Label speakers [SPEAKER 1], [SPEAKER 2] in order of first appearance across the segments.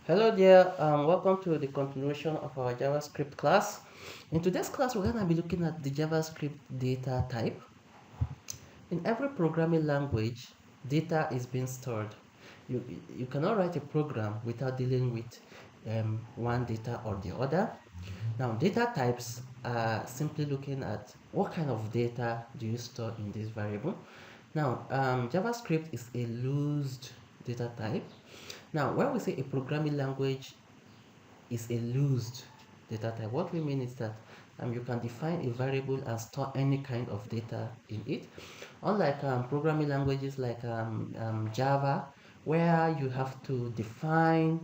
[SPEAKER 1] Hello there, welcome to the continuation of our JavaScript class. In today's class, we're going to be looking at the JavaScript data type. In every programming language, data is being stored. You, you cannot write a program without dealing with one data or the other. Now, data types are simply looking at what kind of data do you store in this variable. Now, JavaScript is a loose data type. Now, when we say a programming language is a loosed data type, what we mean is that you can define a variable and store any kind of data in it. Unlike programming languages like Java, where you have to define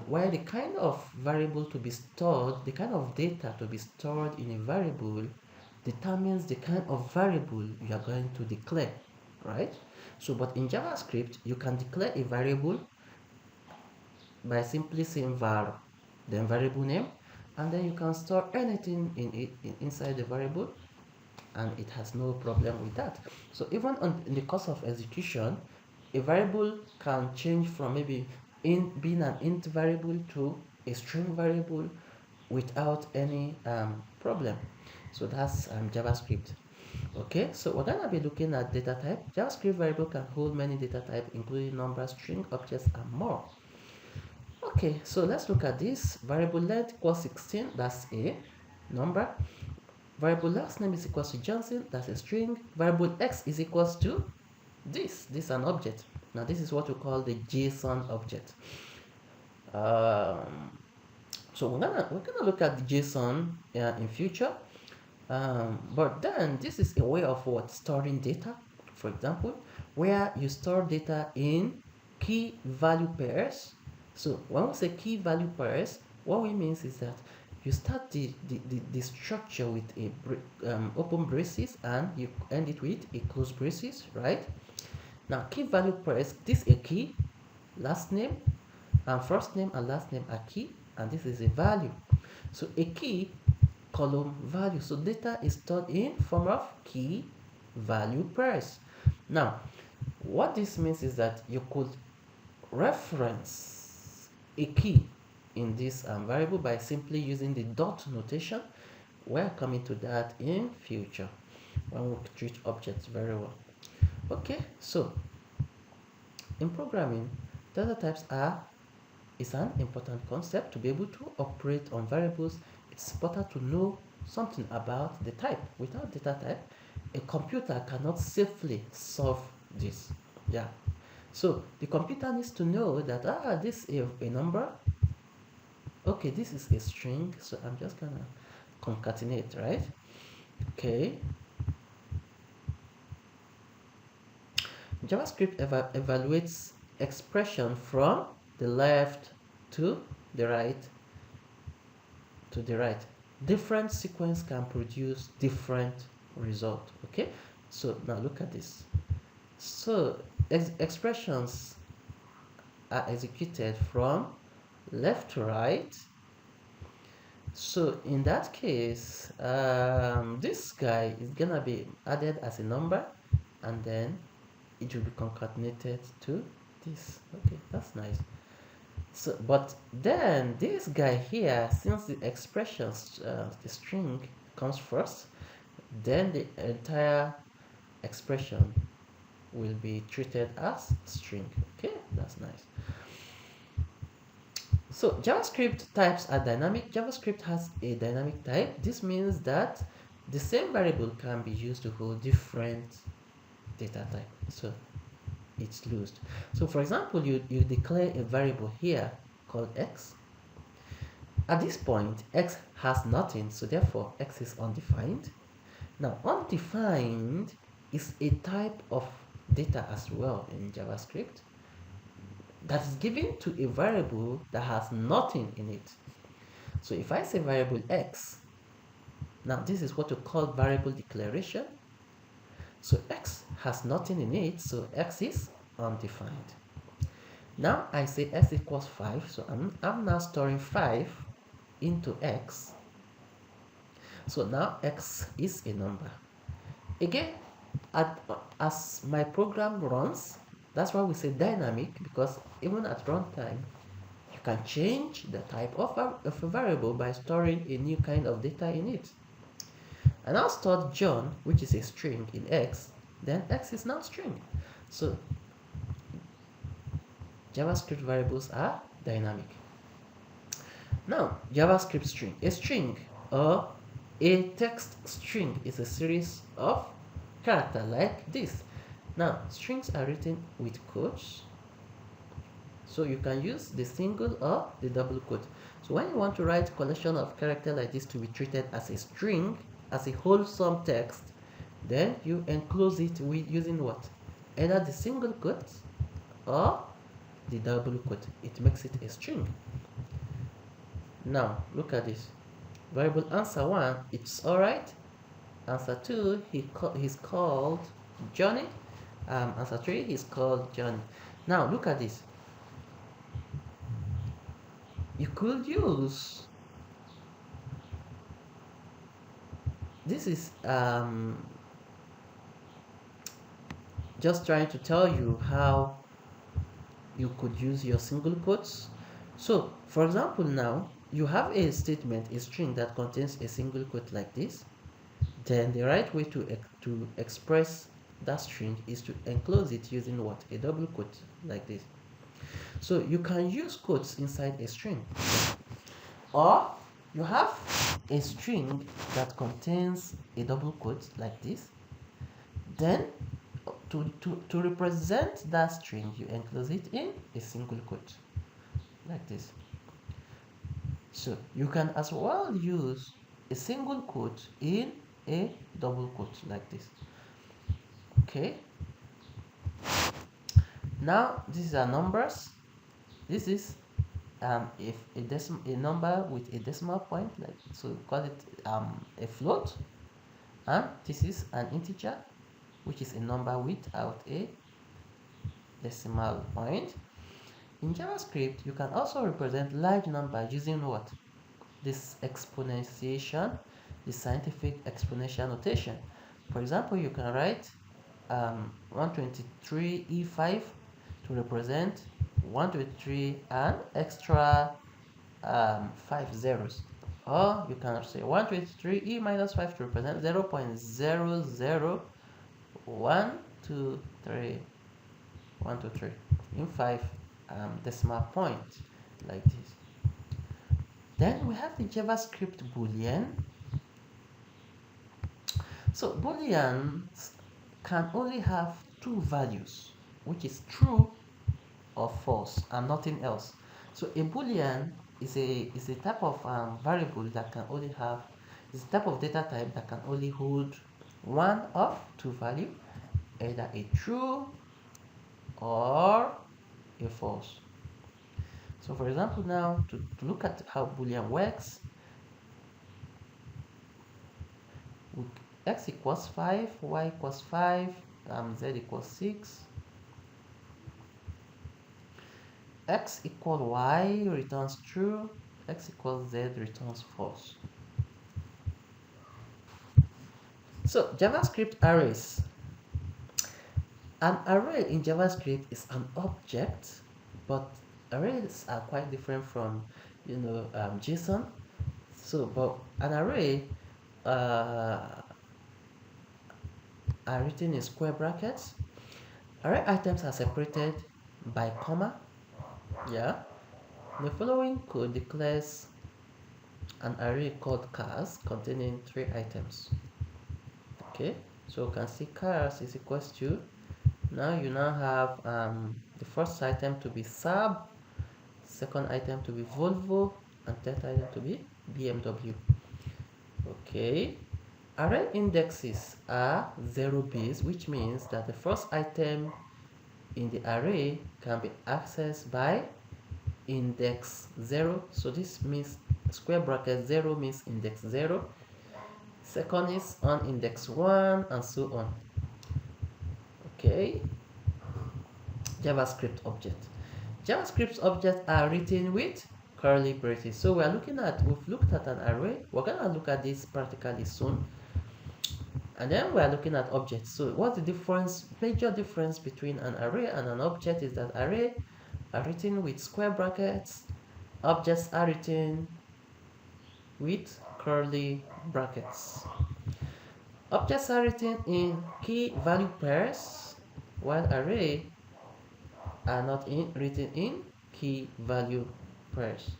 [SPEAKER 1] where the kind of variable to be stored, the kind of data to be stored in a variable determines the kind of variable you are going to declare, right? So, but in JavaScript, you can declare a variable by simply saying var, then variable name, and then you can store anything inside the variable, and it has no problem with that. So even in the course of execution, a variable can change from maybe being an int variable to a string variable without any problem. So that's JavaScript. Okay, so we're gonna be looking at data type. JavaScript variable can hold many data types, including numbers, string, objects, and more. Okay, so let's look at this. Variable length equals 16, that's a number. Variable last name is equals to Johnson, that's a string. Variable x is equals to this is an object. Now this is what we call the JSON object. So we're gonna look at the JSON in future. But then this is a way of storing data, for example, where you store data in key value pairs. So when we say key value pairs, what we mean is that you start the structure with a open braces and you end it with a closed braces, right? Now key value pairs, this is a key, last name, and first name and last name are key, and this is a value. So a key column value. So data is stored in form of key value pairs. Now, what this means is that you could reference a key in this variable by simply using the dot notation. We're coming to that in future when we treat objects very well. Okay, so in programming, data types is an important concept. To be able to operate on variables, it's important to know something about the type. Without data type, a computer cannot safely solve this. Yeah. So the computer needs to know that this is a number. Okay, this is a string. So I'm just gonna concatenate, right? Okay. JavaScript evaluates expression from the left to the right different sequence can produce different result. Okay, so now look at this. So expressions are executed from left to right. So in that case, this guy is gonna be added as a number, and then it will be concatenated to this. Okay, that's nice. So, but then this guy here, since the expressions, the string comes first, then the entire expression will be treated as string. Okay, that's nice. So JavaScript types are dynamic. JavaScript has a dynamic type. This means that the same variable can be used to hold different data type. So it's loosed. So for example, you declare a variable here called x. At this point, x has nothing, so therefore x is undefined. Now undefined is a type of data as well in JavaScript that is given to a variable that has nothing in it. So if I say variable x, now this is what we call variable declaration. So x has nothing in it, so x is undefined. Now I say x equals 5, so I'm now storing 5 into x. So now x is a number. Again, as my program runs, that's why we say dynamic, because even at runtime, you You can change the type of a variable by storing a new kind of data in it. I now stored John, which is a string, in X, then X is now string. So JavaScript variables are dynamic. Now, JavaScript string. A string or a text string is a series of characters like this. Now, strings are written with quotes, so you can use the single or the double quote. So when you want to write a collection of characters like this to be treated as a string, as a wholesome text, then you enclose it with using what? Either the single quote or the double quote. It makes it a string. Now look at this. Variable answer 1, it's alright. Answer 2, he's called Johnny. Answer 3, he's called Johnny. Now look at this. You could use, this is just trying to tell you how you could use your single quotes. So for example, now you have a statement, a string that contains a single quote like this. Then the right way to express that string is to enclose it using what? A double quote like this. So you can use quotes inside a string, or you have a string that contains a double quote like this. Then to represent that string, you enclose it in a single quote like this. So you can as well use a single quote in a double quote like this. Okay, now these are numbers. This is if a number with a decimal point, like, so we call it a float, and this is an integer, which is a number without a decimal point. In JavaScript, you can also represent large numbers using what? This exponentiation, the scientific exponential notation. For example, you can write 123e5 to represent 123 and extra 5 zeros. Or you can say 123e minus 5 to represent 0.00123 in 5 decimal point like this. Then we have the JavaScript Boolean. So Booleans can only have two values, which is true or false and nothing else. So a Boolean is a type of variable that can only have, is a type of data type that can only hold one of two values, either a true or a false. So for example, now to look at how Boolean works, x equals 5, y equals 5, z equals 6, x equals y returns true, x equals z returns false. So JavaScript arrays. An array in JavaScript is an object, but arrays are quite different from JSON. So but an array are written in square brackets. Array items are separated by comma. Yeah, the following code declares an array called cars containing 3 items. Okay, so you can see cars is equals to, now you now have the first item to be Saab, second item to be Volvo, and third item to be BMW. Okay, array indexes are 0 base, which means that the first item in the array can be accessed by index 0. So this means square bracket 0 means index 0. Second is on index 1, and so on. Okay, JavaScript object. JavaScript objects are written with curly braces. So we've looked at an array. We're gonna look at this practically soon. And then we're looking at objects. So what's the difference? Major difference between an array and an object is that array are written with square brackets, Objects are written with curly brackets. Objects are written in key value pairs, while array are not written in key value pairs.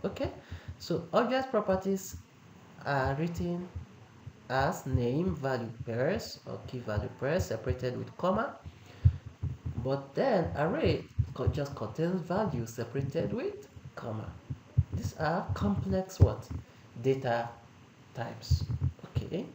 [SPEAKER 1] Okay, so object properties are written as name value pairs or key value pairs separated with comma, but then array just contains values separated with comma. These are complex what? Data types. Okay.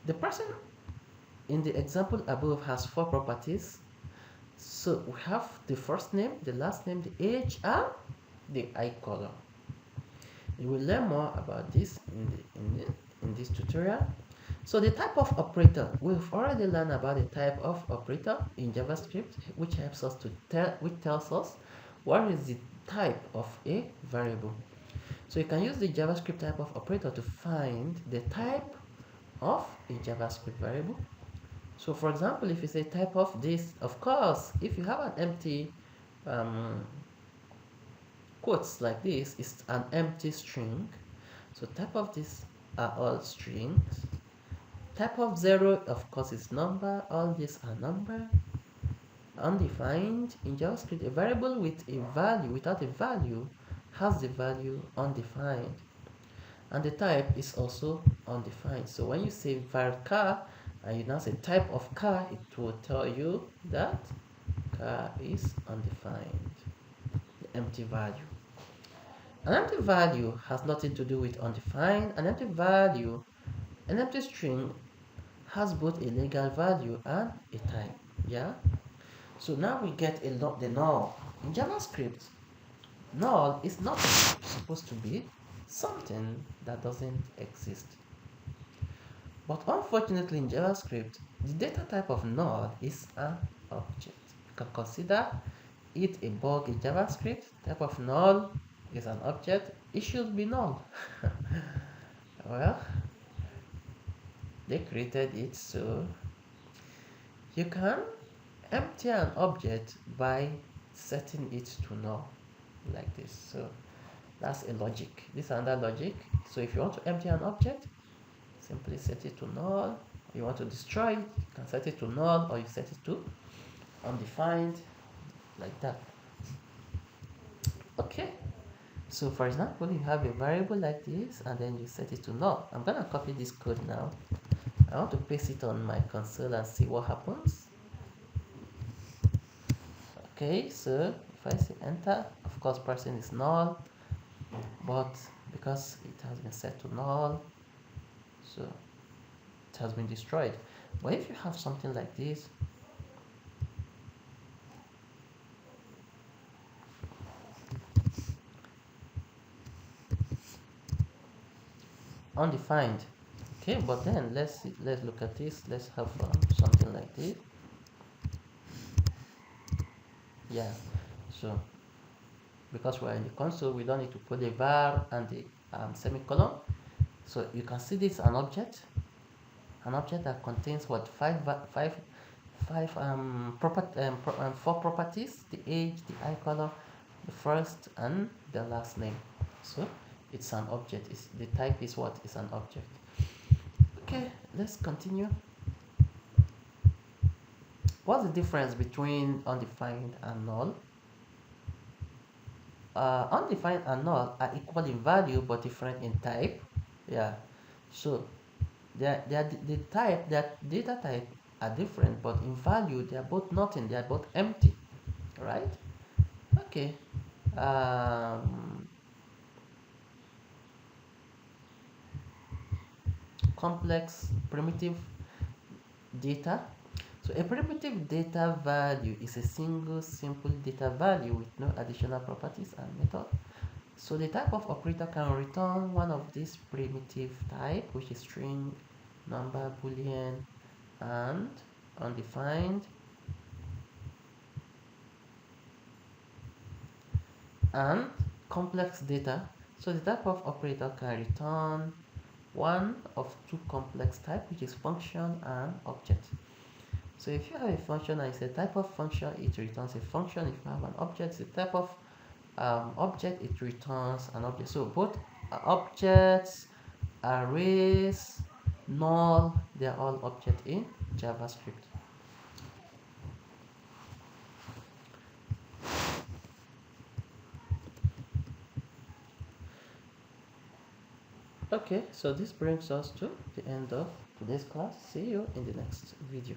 [SPEAKER 1] The person in the example above has four properties. So we have the first name, the last name, the age, and the eye color. You will learn more about this in this tutorial. So the type of operator, we've already learned about the type of operator in JavaScript, which helps us to which tells us what is the type of a variable. So you can use the JavaScript type of operator to find the type of a JavaScript variable. So for example, if you say type of this, of course, if you have an empty quotes like this, it's an empty string. So type of this are all strings. Type of 0, of course, is number. All these are number. Undefined. In JavaScript, a variable with a value, without a value, has the value undefined. And the type is also undefined. So when you say var car, and you now say type of car, it will tell you that car is undefined, the empty value. An empty value has nothing to do with undefined. An empty value, an empty string has both a legal value and a type. Yeah. So now we get the null. In JavaScript, null is not supposed to be something that doesn't exist. But unfortunately in JavaScript, the data type of null is an object. You can consider it a bug in JavaScript. Type of null is an object. It should be null. Well, they created it so you can empty an object by setting it to null like this. So that's a logic. This is another logic. So if you want to empty an object, simply set it to null. You want to destroy it, you can set it to null, or you set it to undefined, like that. Okay. So for example, you have a variable like this, and then you set it to null. I'm gonna copy this code now. I want to paste it on my console and see what happens. Okay, so if I say enter, of course person is null, but because it has been set to null, so it has been destroyed. But if you have something like this, undefined, okay, but then let's look at this. Let's have something like this. Yeah, so because we're in the console, we don't need to put the var and the semicolon. So you can see this an object that contains what four properties: the age, the eye color, the first and the last name. So it's an object. The type is what is an object. Okay, let's continue. What's the difference between undefined and null? Undefined and null are equal in value but different in type. Yeah, so the data type are different, but in value they are both nothing. They are both empty, right? Okay. Complex primitive data. So a primitive data value is a single simple data value with no additional properties and method. So the type of operator can return one of these primitive type, which is string, number, boolean, and undefined, and complex data. So the type of operator can return one of two complex type, which is function and object. So if you have a function and it's a type of function, it returns a function. If you have an object, it's a type of object, it returns an object. So both objects, arrays, null, they're all objects in JavaScript. Okay, so this brings us to the end of today's class. See you in the next video.